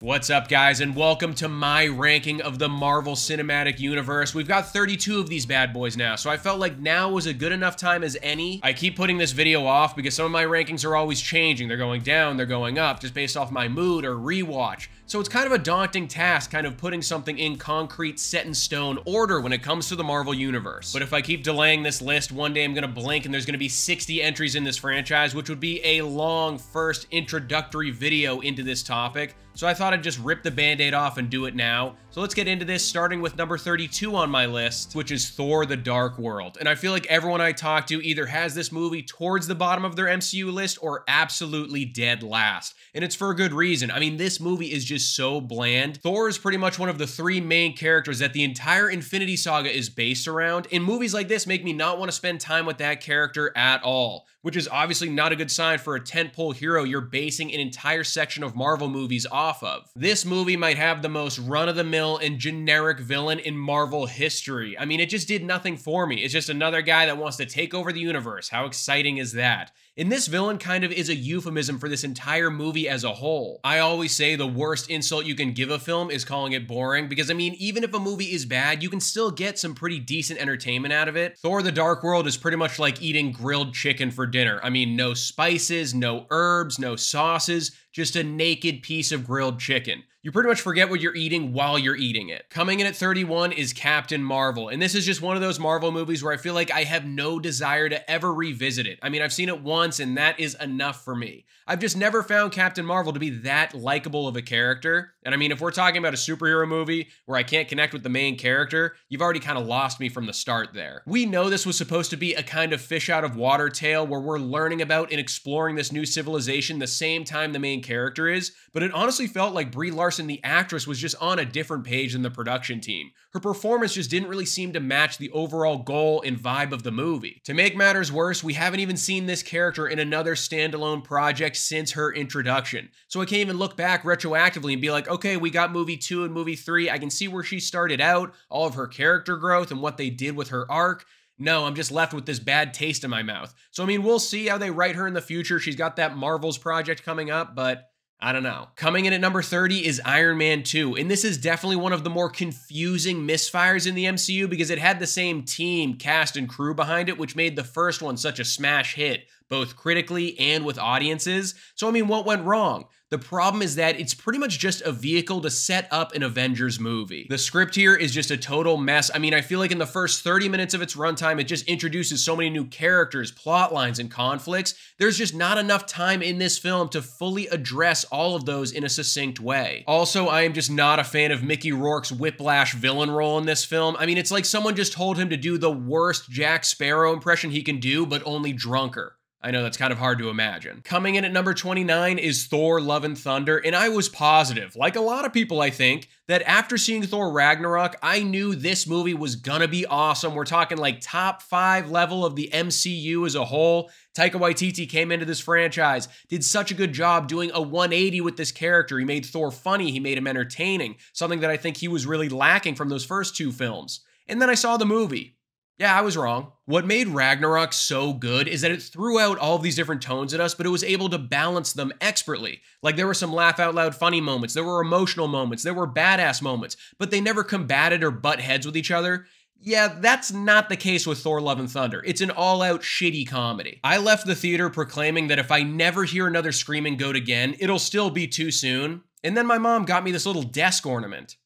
What's up, guys, and welcome to my ranking of the Marvel Cinematic Universe. We've got 32 of these bad boys now, so I felt like now was a good enough time as any. I keep putting this video off because some of my rankings are always changing. They're going down, they're going up, just based off my mood or rewatch. So it's kind of a daunting task, kind of putting something in concrete, set-in-stone order when it comes to the Marvel Universe. But if I keep delaying this list, one day I'm gonna blink and there's gonna be 60 entries in this franchise, which would be a long first introductory video into this topic. So I thought I'd just rip the band-aid off and do it now. So let's get into this, starting with number 32 on my list, which is Thor: The Dark World. And I feel like everyone I talk to either has this movie towards the bottom of their MCU list or absolutely dead last. And it's for a good reason. I mean, this movie is just so bland. Thor is pretty much one of the three main characters that the entire Infinity Saga is based around, and movies like this make me not want to spend time with that character at all, which is obviously not a good sign for a tentpole hero you're basing an entire section of Marvel movies off of. This movie might have the most run-of-the-mill and generic villain in Marvel history. I mean, it just did nothing for me. It's just another guy that wants to take over the universe. How exciting is that? And this villain kind of is a euphemism for this entire movie as a whole. I always say the worst insult you can give a film is calling it boring, because I mean, even if a movie is bad, you can still get some pretty decent entertainment out of it. Thor: The Dark World is pretty much like eating grilled chicken for dinner. I mean, no spices, no herbs, no sauces, just a naked piece of grilled chicken. You pretty much forget what you're eating while you're eating it. Coming in at 31 is Captain Marvel, and this is just one of those Marvel movies where I feel like I have no desire to ever revisit it. I mean, I've seen it once, and that is enough for me. I've just never found Captain Marvel to be that likable of a character. And I mean, if we're talking about a superhero movie where I can't connect with the main character, you've already kind of lost me from the start there. We know this was supposed to be a kind of fish out of water tale where we're learning about and exploring this new civilization the same time the main character is, but it honestly felt like Brie Larson, the actress, was just on a different page than the production team. Her performance just didn't really seem to match the overall goal and vibe of the movie. To make matters worse, we haven't even seen this character in another standalone project since her introduction. So I can't even look back retroactively and be like, okay, we got movie 2 and movie 3. I can see where she started out, all of her character growth and what they did with her arc. No, I'm just left with this bad taste in my mouth. So I mean, we'll see how they write her in the future. She's got that Marvels project coming up, but I don't know. Coming in at number 30 is Iron Man 2, and this is definitely one of the more confusing misfires in the MCU because it had the same team, cast, and crew behind it, which made the first one such a smash hit, both critically and with audiences. So I mean, what went wrong? The problem is that it's pretty much just a vehicle to set up an Avengers movie. The script here is just a total mess. I mean, I feel like in the first 30 minutes of its runtime, it just introduces so many new characters, plot lines, and conflicts. There's just not enough time in this film to fully address all of those in a succinct way. Also, I am just not a fan of Mickey Rourke's whiplash villain role in this film. I mean, it's like someone just told him to do the worst Jack Sparrow impression he can do, but only drunker. I know that's kind of hard to imagine. Coming in at number 29 is Thor: Love and Thunder, and I was positive, like a lot of people I think, that after seeing Thor Ragnarok, I knew this movie was gonna be awesome. We're talking like top 5 level of the MCU as a whole. Taika Waititi came into this franchise, did such a good job doing a 180 with this character. He made Thor funny, he made him entertaining, something that I think he was really lacking from those first 2 films. And then I saw the movie. Yeah, I was wrong. What made Ragnarok so good is that it threw out all of these different tones at us, but it was able to balance them expertly. Like, there were some laugh out loud funny moments, there were emotional moments, there were badass moments, but they never combated or butt heads with each other. Yeah, that's not the case with Thor: Love and Thunder. It's an all-out shitty comedy. I left the theater proclaiming that if I never hear another screaming goat again, it'll still be too soon. And then my mom got me this little desk ornament.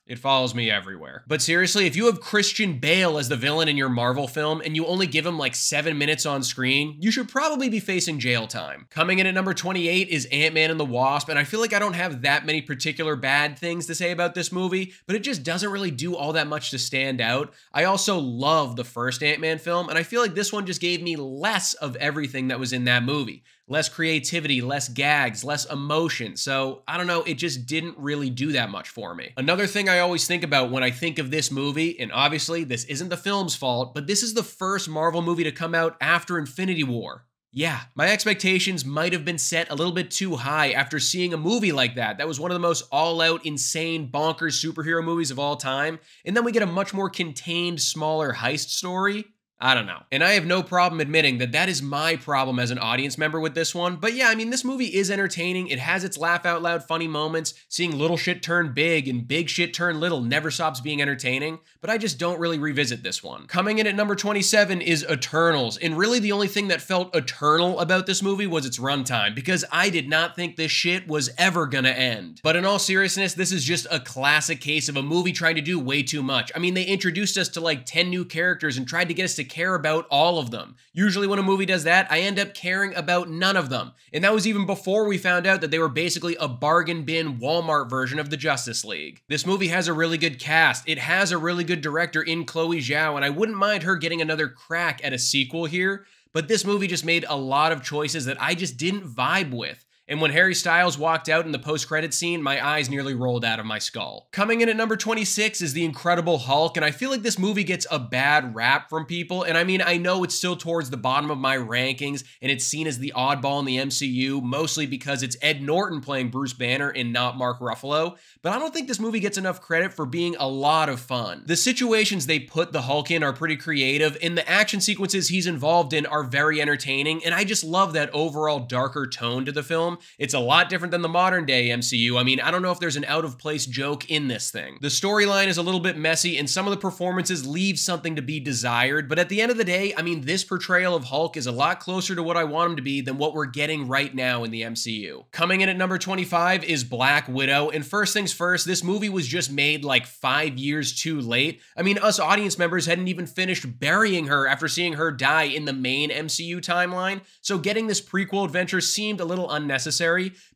It follows me everywhere. But seriously, if you have Christian Bale as the villain in your Marvel film and you only give him like 7 minutes on screen, you should probably be facing jail time. Coming in at number 28 is Ant-Man and the Wasp, and I feel like I don't have that many particular bad things to say about this movie, but it just doesn't really do all that much to stand out. I also love the first Ant-Man film, and I feel like this one just gave me less of everything that was in that movie. Less creativity, less gags, less emotion. So, I don't know, it just didn't really do that much for me. Another thing I always think about when I think of this movie, and obviously this isn't the film's fault, but this is the first Marvel movie to come out after Infinity War. Yeah, my expectations might have been set a little bit too high after seeing a movie like that. That was one of the most all-out, insane, bonkers superhero movies of all time. And then we get a much more contained, smaller heist story. I don't know. And I have no problem admitting that that is my problem as an audience member with this one. But yeah, I mean, this movie is entertaining. It has its laugh out loud funny moments. Seeing little shit turn big and big shit turn little never stops being entertaining. But I just don't really revisit this one. Coming in at number 27 is Eternals. And really the only thing that felt eternal about this movie was its runtime, because I did not think this shit was ever gonna end. But in all seriousness, this is just a classic case of a movie trying to do way too much. I mean, they introduced us to like 10 new characters and tried to get us to care about all of them. Usually when a movie does that, I end up caring about none of them. And that was even before we found out that they were basically a bargain bin Walmart version of the Justice League. This movie has a really good cast. It has a really good director in Chloe Zhao, and I wouldn't mind her getting another crack at a sequel here, but this movie just made a lot of choices that I just didn't vibe with. And when Harry Styles walked out in the post-credit scene, my eyes nearly rolled out of my skull. Coming in at number 26 is The Incredible Hulk, and I feel like this movie gets a bad rap from people, and I mean, I know it's still towards the bottom of my rankings, and it's seen as the oddball in the MCU, mostly because it's Ed Norton playing Bruce Banner and not Mark Ruffalo, but I don't think this movie gets enough credit for being a lot of fun. The situations they put the Hulk in are pretty creative, and the action sequences he's involved in are very entertaining, and I just love that overall darker tone to the film. It's a lot different than the modern day MCU. I mean, I don't know if there's an out of place joke in this thing. The storyline is a little bit messy and some of the performances leave something to be desired, but at the end of the day, I mean, this portrayal of Hulk is a lot closer to what I want him to be than what we're getting right now in the MCU. Coming in at number 25 is Black Widow, and first things first, this movie was just made like 5 years too late. I mean, us audience members hadn't even finished burying her after seeing her die in the main MCU timeline, so getting this prequel adventure seemed a little unnecessary.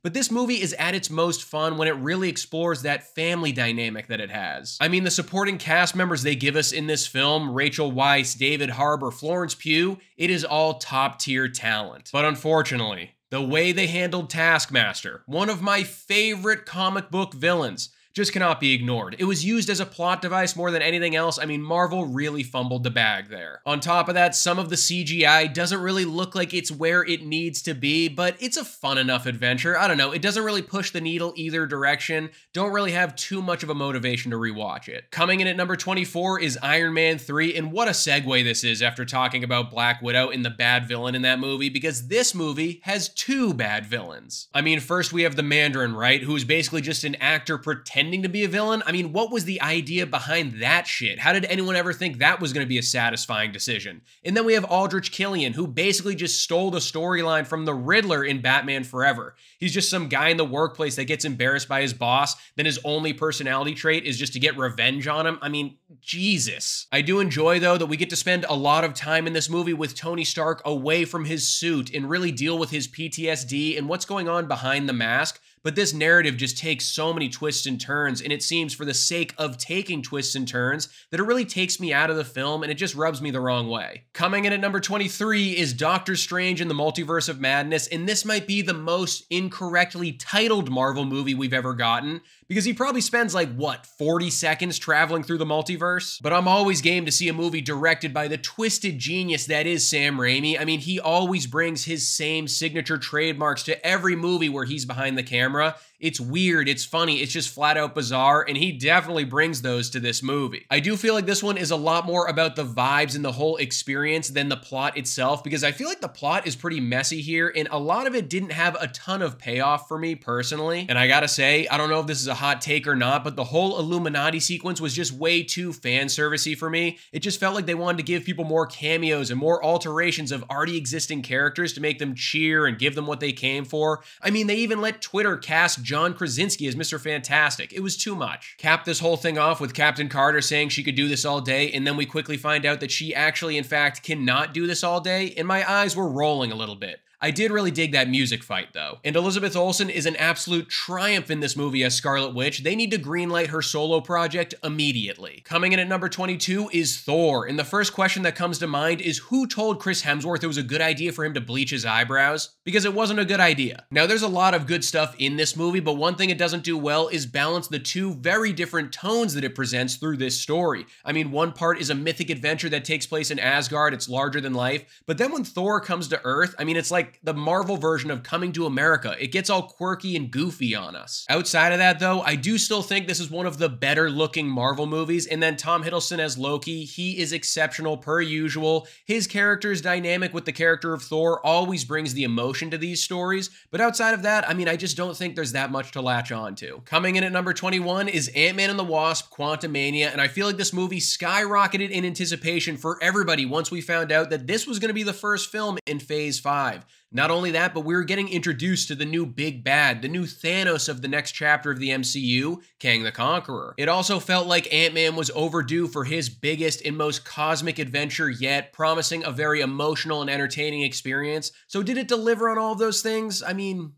But this movie is at its most fun when it really explores that family dynamic that it has. I mean, the supporting cast members they give us in this film, Rachel Weisz, David Harbour, Florence Pugh, it is all top tier talent. But unfortunately, the way they handled Taskmaster, one of my favorite comic book villains, just cannot be ignored. It was used as a plot device more than anything else. I mean, Marvel really fumbled the bag there. On top of that, some of the CGI doesn't really look like it's where it needs to be, but it's a fun enough adventure. I don't know, it doesn't really push the needle either direction. Don't really have too much of a motivation to rewatch it. Coming in at number 24 is Iron Man 3, and what a segue this is after talking about Black Widow and the bad villain in that movie, because this movie has two bad villains. I mean, first we have the Mandarin, right, who's basically just an actor pretending to be a villain. I mean, what was the idea behind that shit? How did anyone ever think that was going to be a satisfying decision? And then we have Aldrich Killian, who basically just stole the storyline from the Riddler in Batman Forever. He's just some guy in the workplace that gets embarrassed by his boss, then his only personality trait is just to get revenge on him. I mean, Jesus. I do enjoy, though, that we get to spend a lot of time in this movie with Tony Stark away from his suit and really deal with his PTSD and what's going on behind the mask. But this narrative just takes so many twists and turns, and it seems for the sake of taking twists and turns that it really takes me out of the film, and it just rubs me the wrong way. Coming in at number 23 is Doctor Strange in the Multiverse of Madness, and this might be the most incorrectly titled Marvel movie we've ever gotten, because he probably spends like, what, 40 seconds traveling through the multiverse? But I'm always game to see a movie directed by the twisted genius that is Sam Raimi. I mean, he always brings his same signature trademarks to every movie where he's behind the camera. It's weird, it's funny, it's just flat out bizarre, and he definitely brings those to this movie. I do feel like this one is a lot more about the vibes and the whole experience than the plot itself, because I feel like the plot is pretty messy here, and a lot of it didn't have a ton of payoff for me personally. And I gotta say, I don't know if this is a hot take or not, but the whole Illuminati sequence was just way too fan servicey for me. It just felt like they wanted to give people more cameos and more alterations of already existing characters to make them cheer and give them what they came for. I mean, they even let Twitter cast John Krasinski as Mr. Fantastic. It was too much. Cap this whole thing off with Captain Carter saying she could do this all day, and then we quickly find out that she actually, in fact, cannot do this all day, and my eyes were rolling a little bit. I did really dig that music fight, though. And Elizabeth Olsen is an absolute triumph in this movie as Scarlet Witch. They need to greenlight her solo project immediately. Coming in at number 22 is Thor. And the first question that comes to mind is who told Chris Hemsworth it was a good idea for him to bleach his eyebrows? Because it wasn't a good idea. Now, there's a lot of good stuff in this movie, but one thing it doesn't do well is balance the two very different tones that it presents through this story. I mean, one part is a mythic adventure that takes place in Asgard. It's larger than life. But then when Thor comes to Earth, I mean, it's like like the Marvel version of Coming to America. It gets all quirky and goofy on us. Outside of that though, I do still think this is one of the better looking Marvel movies, and then Tom Hiddleston as Loki, he is exceptional per usual. His character's dynamic with the character of Thor always brings the emotion to these stories, but outside of that, I mean, I just don't think there's that much to latch on to. Coming in at number 21 is Ant-Man and the Wasp: Quantumania, and I feel like this movie skyrocketed in anticipation for everybody once we found out that this was going to be the first film in Phase 5. Not only that, but we were getting introduced to the new big bad, the new Thanos of the next chapter of the MCU, Kang the Conqueror. It also felt like Ant-Man was overdue for his biggest and most cosmic adventure yet, promising a very emotional and entertaining experience. So did it deliver on all of those things? I mean,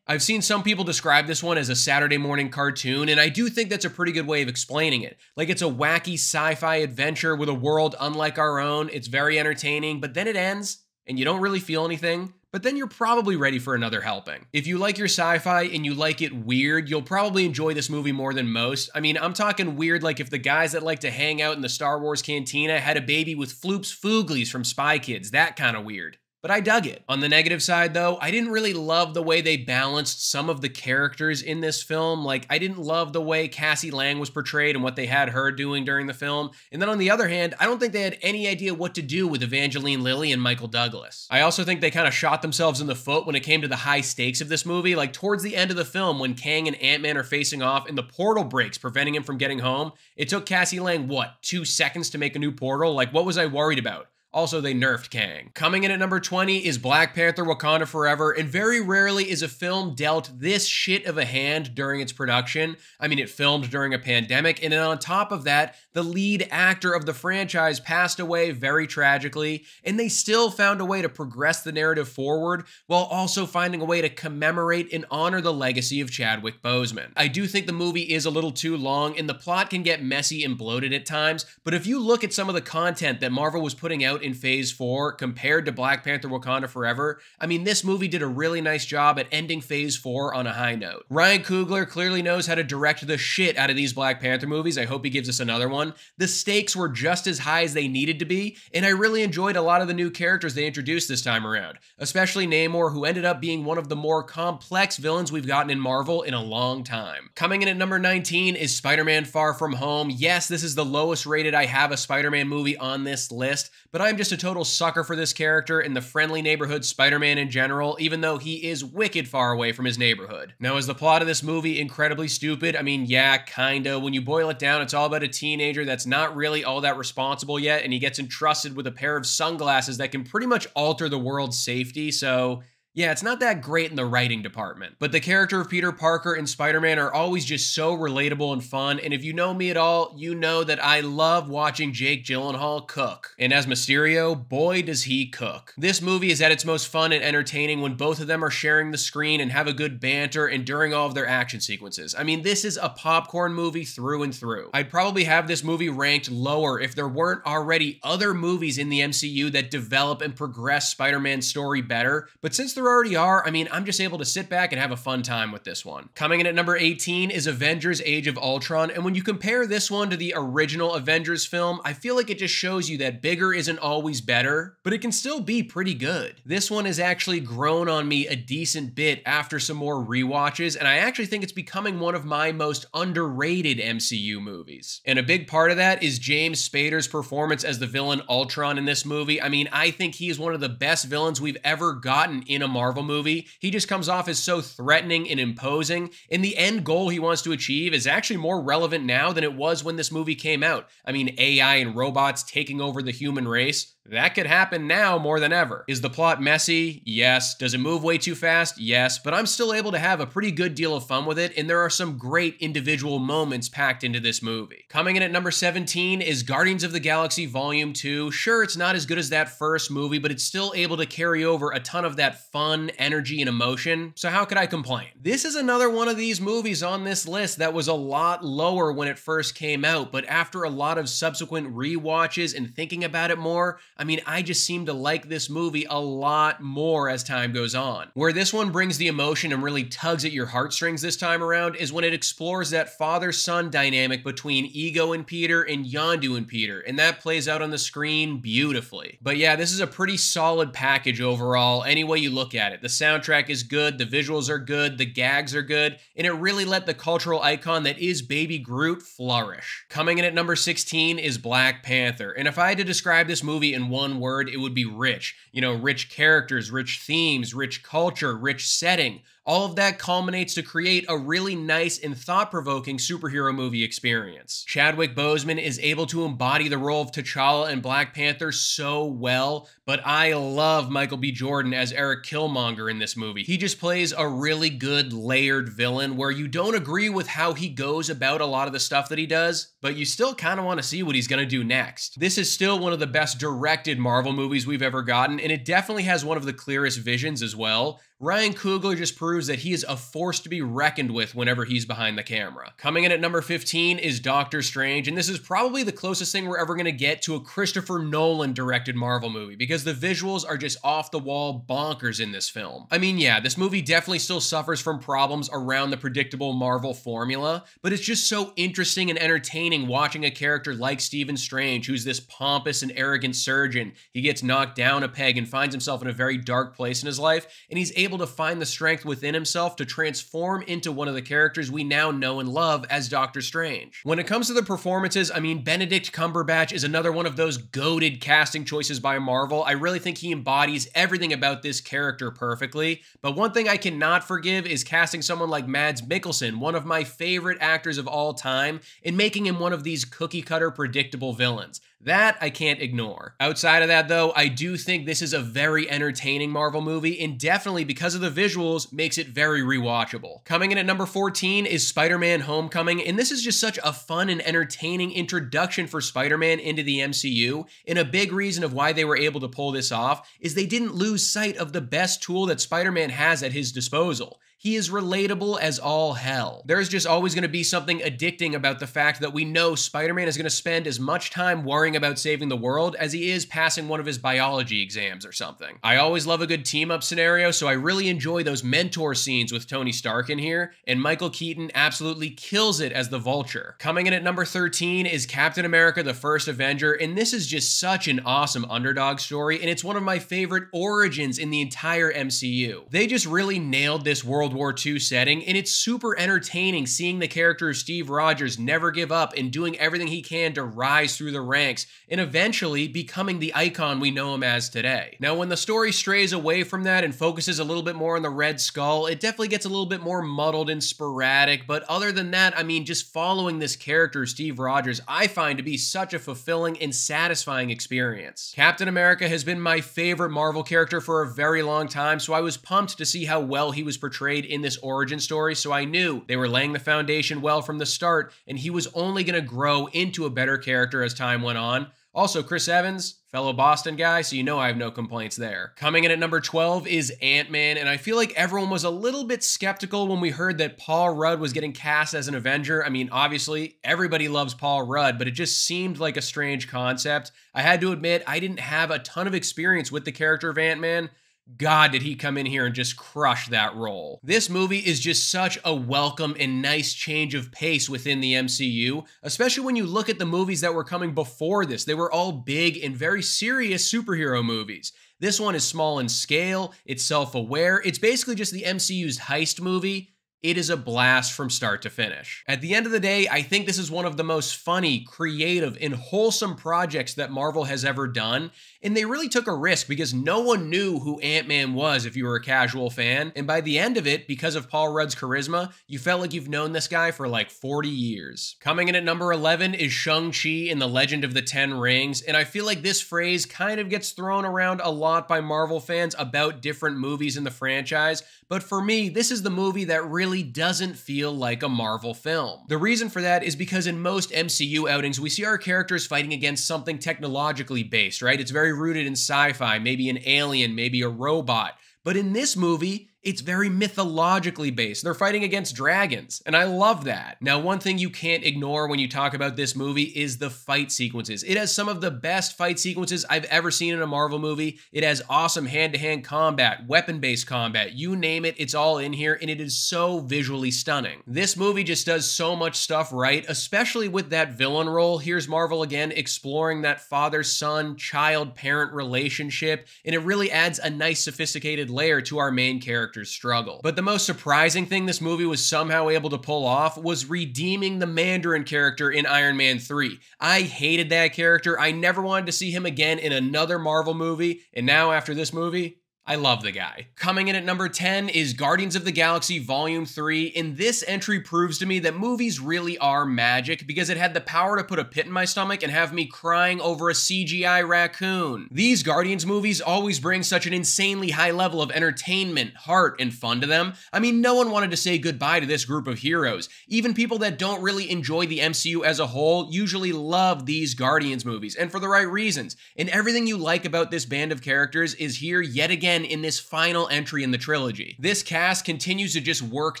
I've seen some people describe this one as a Saturday morning cartoon, and I do think that's a pretty good way of explaining it. Like, it's a wacky sci-fi adventure with a world unlike our own. It's very entertaining, but then it ends, and you don't really feel anything. But then you're probably ready for another helping. If you like your sci-fi and you like it weird, you'll probably enjoy this movie more than most. I mean, I'm talking weird like if the guys that like to hang out in the Star Wars cantina had a baby with Floop's Fooglies from Spy Kids, that kind of weird. But I dug it. On the negative side though, I didn't really love the way they balanced some of the characters in this film. Like, I didn't love the way Cassie Lang was portrayed and what they had her doing during the film. And then on the other hand, I don't think they had any idea what to do with Evangeline Lilly and Michael Douglas. I also think they kind of shot themselves in the foot when it came to the high stakes of this movie. Like, towards the end of the film, when Kang and Ant-Man are facing off and the portal breaks, preventing him from getting home, it took Cassie Lang, what, 2 seconds to make a new portal? Like, what was I worried about? Also, they nerfed Kang. Coming in at number 20 is Black Panther: Wakanda Forever, and very rarely is a film dealt this shit of a hand during its production. I mean, it filmed during a pandemic, and then on top of that, the lead actor of the franchise passed away very tragically, and they still found a way to progress the narrative forward while also finding a way to commemorate and honor the legacy of Chadwick Boseman. I do think the movie is a little too long, and the plot can get messy and bloated at times, but if you look at some of the content that Marvel was putting out in Phase 4 compared to Black Panther: Wakanda Forever, I mean, this movie did a really nice job at ending Phase 4 on a high note. Ryan Coogler clearly knows how to direct the shit out of these Black Panther movies. I hope he gives us another one. The stakes were just as high as they needed to be, and I really enjoyed a lot of the new characters they introduced this time around, especially Namor, who ended up being one of the more complex villains we've gotten in Marvel in a long time. Coming in at number 19 is Spider-Man: Far From Home. Yes, this is the lowest rated I have a Spider-Man movie on this list, but I'm just a total sucker for this character and the friendly neighborhood Spider-Man in general, even though he is wicked far away from his neighborhood. Now, is the plot of this movie incredibly stupid? I mean, yeah, kinda. When you boil it down, it's all about a teenager that's not really all that responsible yet, and he gets entrusted with a pair of sunglasses that can pretty much alter the world's safety, so yeah, it's not that great in the writing department. But the character of Peter Parker and Spider-Man are always just so relatable and fun, and if you know me at all, you know that I love watching Jake Gyllenhaal cook. And as Mysterio, boy does he cook. This movie is at its most fun and entertaining when both of them are sharing the screen and have a good banter and during all of their action sequences. I mean, this is a popcorn movie through and through. I'd probably have this movie ranked lower if there weren't already other movies in the MCU that develop and progress Spider-Man's story better, but since there already are, I mean, I'm just able to sit back and have a fun time with this one. Coming in at number 18 is Avengers: Age of Ultron, and when you compare this one to the original Avengers film, I feel like it just shows you that bigger isn't always better, but it can still be pretty good. This one has actually grown on me a decent bit after some more rewatches, and I actually think it's becoming one of my most underrated MCU movies. And a big part of that is James Spader's performance as the villain Ultron in this movie. I mean, I think he is one of the best villains we've ever gotten in a Marvel movie. He just comes off as so threatening and imposing, and the end goal he wants to achieve is actually more relevant now than it was when this movie came out. I mean, AI and robots taking over the human race, that could happen now more than ever. Is the plot messy? Yes. Does it move way too fast? Yes. But I'm still able to have a pretty good deal of fun with it, and there are some great individual moments packed into this movie. Coming in at number 17 is Guardians of the Galaxy Volume 2. Sure, it's not as good as that first movie, but it's still able to carry over a ton of that fun, energy, and emotion, so how could I complain? This is another one of these movies on this list that was a lot lower when it first came out, but after a lot of subsequent rewatches and thinking about it more, I mean, I just seem to like this movie a lot more as time goes on. Where this one brings the emotion and really tugs at your heartstrings this time around is when it explores that father-son dynamic between Ego and Peter and Yondu and Peter, and that plays out on the screen beautifully. But yeah, this is a pretty solid package overall, any way you look at it. The soundtrack is good, the visuals are good, the gags are good, and it really let the cultural icon that is Baby Groot flourish. Coming in at number 16 is Black Panther, and if I had to describe this movie in one word, it would be rich. You know, rich characters, rich themes, rich culture, rich setting. All of that culminates to create a really nice and thought-provoking superhero movie experience. Chadwick Boseman is able to embody the role of T'Challa and Black Panther so well, but I love Michael B. Jordan as Eric Killmonger in this movie. He just plays a really good layered villain where you don't agree with how he goes about a lot of the stuff that he does, but you still kind of want to see what he's going to do next. This is still one of the best directed Marvel movies we've ever gotten, and it definitely has one of the clearest visions as well. Ryan Coogler just proves that he is a force to be reckoned with whenever he's behind the camera. Coming in at number 15 is Doctor Strange, and this is probably the closest thing we're ever going to get to a Christopher Nolan directed Marvel movie, because the visuals are just off the wall bonkers in this film. I mean, yeah, this movie definitely still suffers from problems around the predictable Marvel formula, but it's just so interesting and entertaining watching a character like Stephen Strange, who's this pompous and arrogant surgeon. He gets knocked down a peg and finds himself in a very dark place in his life, and he's able to find the strength within himself to transform into one of the characters we now know and love as Doctor Strange. When it comes to the performances, I mean, Benedict Cumberbatch is another one of those goated casting choices by Marvel. I really think he embodies everything about this character perfectly, but one thing I cannot forgive is casting someone like Mads Mikkelsen, one of my favorite actors of all time, and making him one of these cookie-cutter predictable villains. That I can't ignore. Outside of that though, I do think this is a very entertaining Marvel movie, and definitely because of the visuals, makes it very rewatchable. Coming in at number 14 is Spider-Man Homecoming, and this is just such a fun and entertaining introduction for Spider-Man into the MCU, and a big reason of why they were able to pull this off is they didn't lose sight of the best tool that Spider-Man has at his disposal. He is relatable as all hell. There's just always going to be something addicting about the fact that we know Spider-Man is going to spend as much time worrying about saving the world as he is passing one of his biology exams or something. I always love a good team-up scenario, so I really enjoy those mentor scenes with Tony Stark in here, and Michael Keaton absolutely kills it as the Vulture. Coming in at number 13 is Captain America: The First Avenger, and this is just such an awesome underdog story, and it's one of my favorite origins in the entire MCU. They just really nailed this World War II setting, and it's super entertaining seeing the character of Steve Rogers never give up and doing everything he can to rise through the ranks and eventually becoming the icon we know him as today. Now, when the story strays away from that and focuses a little bit more on the Red Skull, it definitely gets a little bit more muddled and sporadic, but other than that, I mean, just following this character, Steve Rogers, I find to be such a fulfilling and satisfying experience. Captain America has been my favorite Marvel character for a very long time, so I was pumped to see how well he was portrayed in this origin story, so I knew they were laying the foundation well from the start, and he was only going to grow into a better character as time went on. Also, Chris Evans, fellow Boston guy, so you know I have no complaints there. Coming in at number 12 is Ant-Man, and I feel like everyone was a little bit skeptical when we heard that Paul Rudd was getting cast as an Avenger. I mean, obviously, everybody loves Paul Rudd, but it just seemed like a strange concept. I had to admit, I didn't have a ton of experience with the character of Ant-Man. God, did he come in here and just crush that role. This movie is just such a welcome and nice change of pace within the MCU, especially when you look at the movies that were coming before this. They were all big and very serious superhero movies. This one is small in scale, it's self-aware, it's basically just the MCU's heist movie. It is a blast from start to finish. At the end of the day, I think this is one of the most funny, creative, and wholesome projects that Marvel has ever done, and they really took a risk because no one knew who Ant-Man was if you were a casual fan, and by the end of it, because of Paul Rudd's charisma, you felt like you've known this guy for like 40 years. Coming in at number 11 is Shang-Chi and the Legend of the Ten Rings, and I feel like this phrase kind of gets thrown around a lot by Marvel fans about different movies in the franchise, but for me, this is the movie that really doesn't feel like a Marvel film. The reason for that is because in most MCU outings, we see our characters fighting against something technologically based, right? It's very rooted in sci-fi, maybe an alien, maybe a robot. But in this movie, It's very mythologically based. They're fighting against dragons, and I love that. Now, one thing you can't ignore when you talk about this movie is the fight sequences. It has some of the best fight sequences I've ever seen in a Marvel movie. It has awesome hand-to-hand combat, weapon-based combat, you name it, it's all in here, and it is so visually stunning. This movie just does so much stuff right, especially with that villain role. Here's Marvel again exploring that father-son, child-parent relationship, and it really adds a nice sophisticated layer to our main character's struggle. But the most surprising thing this movie was somehow able to pull off was redeeming the Mandarin character in Iron Man 3. I hated that character. I never wanted to see him again in another Marvel movie, and now after this movie, I love the guy. Coming in at number 10 is Guardians of the Galaxy Volume 3, and this entry proves to me that movies really are magic because it had the power to put a pit in my stomach and have me crying over a CGI raccoon. These Guardians movies always bring such an insanely high level of entertainment, heart, and fun to them. I mean, no one wanted to say goodbye to this group of heroes. Even people that don't really enjoy the MCU as a whole usually love these Guardians movies, and for the right reasons. And everything you like about this band of characters is here yet again in this final entry in the trilogy. This cast continues to just work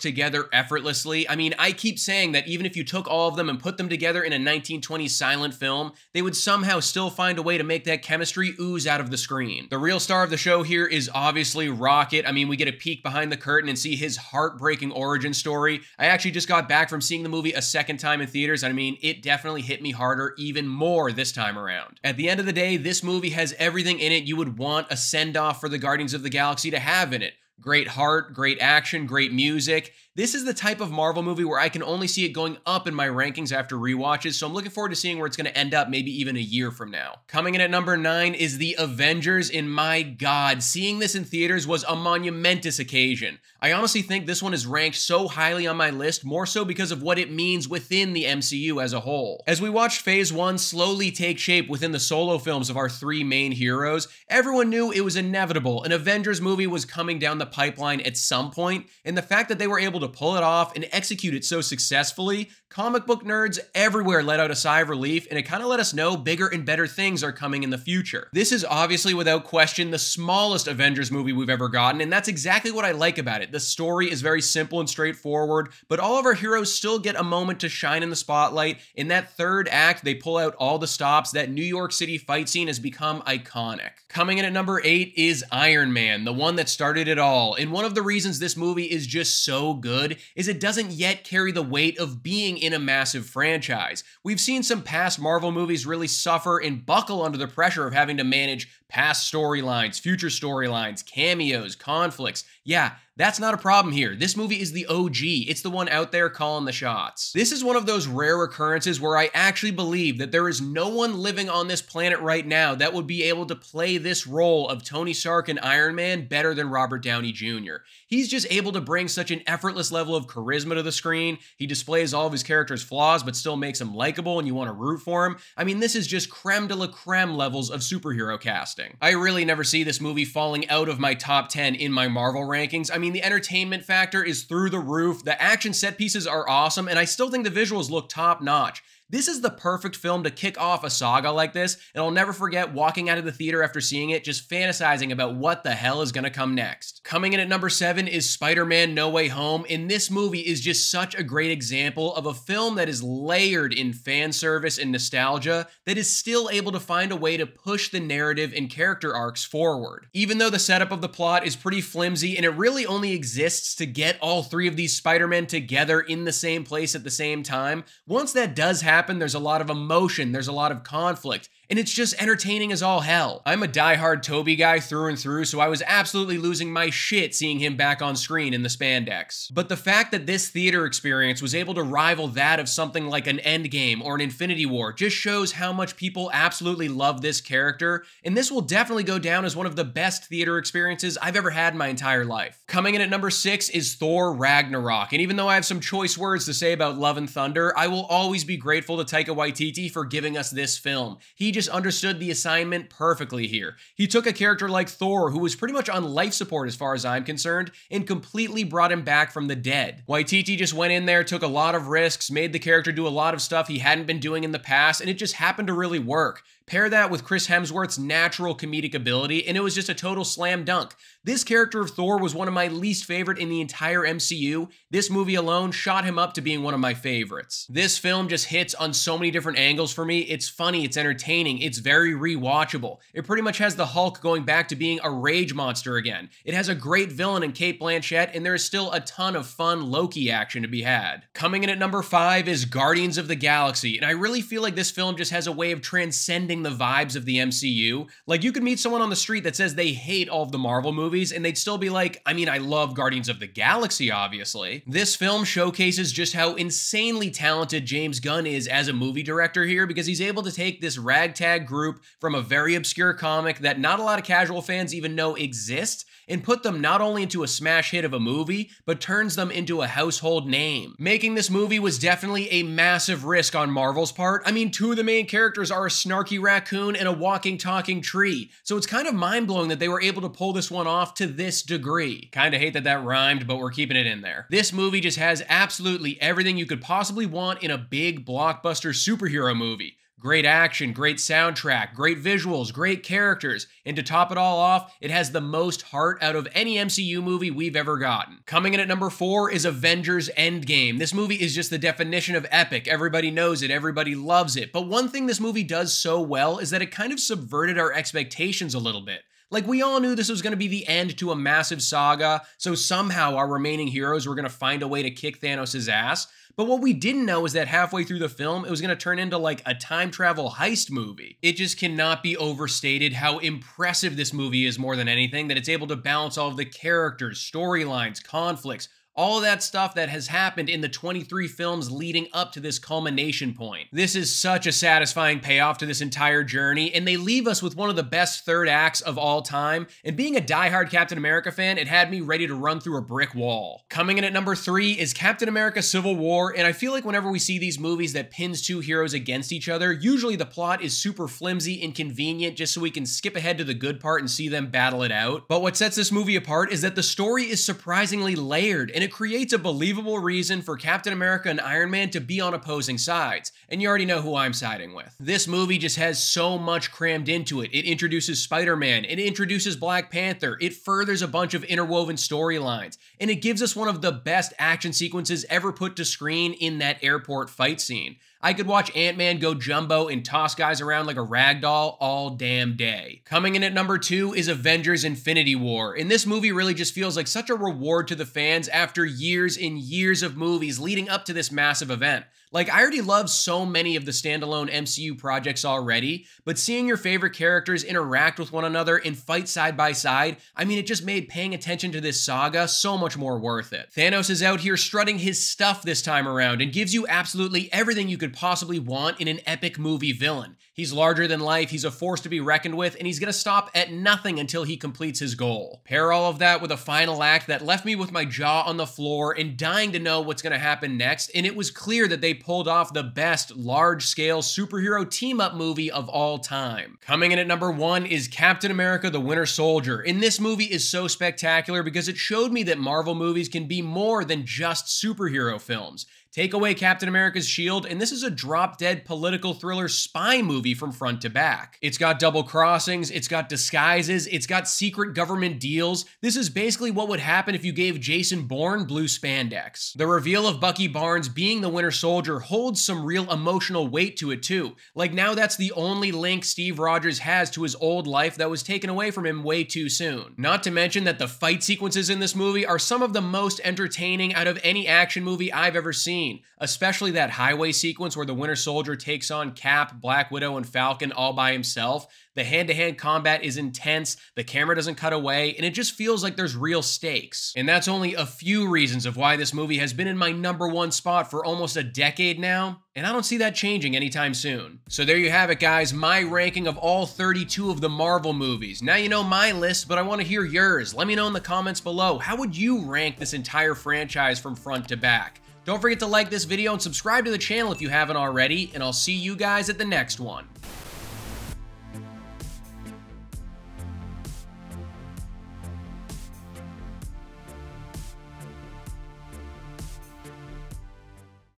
together effortlessly. I mean, I keep saying that even if you took all of them and put them together in a 1920s silent film, they would somehow still find a way to make that chemistry ooze out of the screen. The real star of the show here is obviously Rocket. I mean, we get a peek behind the curtain and see his heartbreaking origin story. I actually just got back from seeing the movie a second time in theaters, and I mean, it definitely hit me harder, even more this time around. At the end of the day, this movie has everything in it you would want a send-off for the Guardians of the Galaxy to have in it. Great heart, great action, great music. This is the type of Marvel movie where I can only see it going up in my rankings after rewatches, so I'm looking forward to seeing where it's going to end up maybe even a year from now. Coming in at number 9 is The Avengers, and my god, seeing this in theaters was a monumentous occasion. I honestly think this one is ranked so highly on my list, more so because of what it means within the MCU as a whole. As we watched Phase 1 slowly take shape within the solo films of our three main heroes, everyone knew it was inevitable. An Avengers movie was coming down the pipeline at some point, and the fact that they were able to pull it off and execute it so successfully, comic book nerds everywhere let out a sigh of relief, and it kind of let us know bigger and better things are coming in the future. This is obviously without question the smallest Avengers movie we've ever gotten, and that's exactly what I like about it. The story is very simple and straightforward, but all of our heroes still get a moment to shine in the spotlight. In that third act, they pull out all the stops. That New York City fight scene has become iconic. Coming in at number 8 is Iron Man, the one that started it all. And one of the reasons this movie is just so good is it doesn't yet carry the weight of being in a massive franchise. We've seen some past Marvel movies really suffer and buckle under the pressure of having to manage past storylines, future storylines, cameos, conflicts. Yeah, that's not a problem here. This movie is the OG. It's the one out there calling the shots. This is one of those rare occurrences where I actually believe that there is no one living on this planet right now that would be able to play this role of Tony Stark and Iron Man better than Robert Downey Jr. He's just able to bring such an effortless level of charisma to the screen. He displays all of his character's flaws, but still makes him likable and you want to root for him. I mean, this is just creme de la creme levels of superhero casting. I really never see this movie falling out of my top 10 in my Marvel rankings. I mean, the entertainment factor is through the roof. The action set pieces are awesome, and I still think the visuals look top notch. This is the perfect film to kick off a saga like this, and I'll never forget walking out of the theater after seeing it, just fantasizing about what the hell is gonna come next. Coming in at number 7 is Spider-Man No Way Home, and this movie is just such a great example of a film that is layered in fan service and nostalgia that is still able to find a way to push the narrative and character arcs forward. Even though the setup of the plot is pretty flimsy and it really only exists to get all three of these Spider-Men together in the same place at the same time, once that does happen, there's a lot of emotion, there's a lot of conflict, and it's just entertaining as all hell. I'm a diehard Tobey guy through and through, so I was absolutely losing my shit seeing him back on screen in the spandex. But the fact that this theater experience was able to rival that of something like an Endgame or an Infinity War just shows how much people absolutely love this character, and this will definitely go down as one of the best theater experiences I've ever had in my entire life. Coming in at number 6 is Thor Ragnarok, and even though I have some choice words to say about Love and Thunder, I will always be grateful to Taika Waititi for giving us this film. He just just understood the assignment perfectly here. He took a character like Thor, who was pretty much on life support as far as I'm concerned, and completely brought him back from the dead. Waititi just went in there, took a lot of risks, made the character do a lot of stuff he hadn't been doing in the past, and it just happened to really work. Pair that with Chris Hemsworth's natural comedic ability, and it was just a total slam dunk. This character of Thor was one of my least favorite in the entire MCU. This movie alone shot him up to being one of my favorites. This film just hits on so many different angles for me. It's funny, it's entertaining, it's very rewatchable. It pretty much has the Hulk going back to being a rage monster again. It has a great villain in Cate Blanchett, and there is still a ton of fun Loki action to be had. Coming in at number 5 is Guardians of the Galaxy, and I really feel like this film just has a way of transcending the vibes of the MCU. Like, you could meet someone on the street that says they hate all of the Marvel movies, and they'd still be like, I mean, I love Guardians of the Galaxy, obviously. This film showcases just how insanely talented James Gunn is as a movie director here, because he's able to take this ragtag group from a very obscure comic that not a lot of casual fans even know exists, and put them not only into a smash hit of a movie, but turns them into a household name. Making this movie was definitely a massive risk on Marvel's part. I mean, 2 of the main characters are a snarky raccoon and a walking, talking tree, so it's kind of mind-blowing that they were able to pull this one off to this degree. Kinda hate that that rhymed, but we're keeping it in there. This movie just has absolutely everything you could possibly want in a big blockbuster superhero movie. Great action, great soundtrack, great visuals, great characters, and to top it all off, it has the most heart out of any MCU movie we've ever gotten. Coming in at number 4 is Avengers Endgame. This movie is just the definition of epic. Everybody knows it, everybody loves it, but one thing this movie does so well is that it kind of subverted our expectations a little bit. Like, we all knew this was going to be the end to a massive saga, so somehow our remaining heroes were going to find a way to kick Thanos' ass. But what we didn't know is that halfway through the film, it was going to turn into like a time travel heist movie. It just cannot be overstated how impressive this movie is more than anything, that it's able to balance all of the characters, storylines, conflicts, all of that stuff that has happened in the 23 films leading up to this culmination point. This is such a satisfying payoff to this entire journey, and they leave us with one of the best third acts of all time, and being a diehard Captain America fan, it had me ready to run through a brick wall. Coming in at number 3 is Captain America Civil War, and I feel like whenever we see these movies that pins 2 heroes against each other, usually the plot is super flimsy and convenient just so we can skip ahead to the good part and see them battle it out. But what sets this movie apart is that the story is surprisingly layered, and it creates a believable reason for Captain America and Iron Man to be on opposing sides, and you already know who I'm siding with. This movie just has so much crammed into it. It introduces Spider-Man, it introduces Black Panther, it furthers a bunch of interwoven storylines, and it gives us one of the best action sequences ever put to screen in that airport fight scene. I could watch Ant-Man go jumbo and toss guys around like a rag doll all damn day. Coming in at number 2 is Avengers Infinity War, and this movie really just feels like such a reward to the fans after years and years of movies leading up to this massive event. Like, I already love so many of the standalone MCU projects already, but seeing your favorite characters interact with one another and fight side by side, I mean, it just made paying attention to this saga so much more worth it. Thanos is out here strutting his stuff this time around and gives you absolutely everything you could possibly want in an epic movie villain. He's larger than life, he's a force to be reckoned with, and he's gonna stop at nothing until he completes his goal. Pair all of that with a final act that left me with my jaw on the floor and dying to know what's gonna happen next, and it was clear that they pulled off the best large-scale superhero team-up movie of all time. Coming in at number 1 is Captain America: The Winter Soldier, and this movie is so spectacular because it showed me that Marvel movies can be more than just superhero films. Take away Captain America's shield, and this is a drop-dead political thriller spy movie from front to back. It's got double crossings, it's got disguises, it's got secret government deals. This is basically what would happen if you gave Jason Bourne blue spandex. The reveal of Bucky Barnes being the Winter Soldier holds some real emotional weight to it too. Like, now that's the only link Steve Rogers has to his old life that was taken away from him way too soon. Not to mention that the fight sequences in this movie are some of the most entertaining out of any action movie I've ever seen. Especially that highway sequence where the Winter Soldier takes on Cap, Black Widow, and Falcon all by himself. The hand-to-hand combat is intense, the camera doesn't cut away, and it just feels like there's real stakes. And that's only a few reasons of why this movie has been in my number 1 spot for almost a decade now, and I don't see that changing anytime soon. So there you have it, guys, my ranking of all 32 of the Marvel movies. Now you know my list, but I want to hear yours. Let me know in the comments below. How would you rank this entire franchise from front to back? Don't forget to like this video and subscribe to the channel if you haven't already, and I'll see you guys at the next one.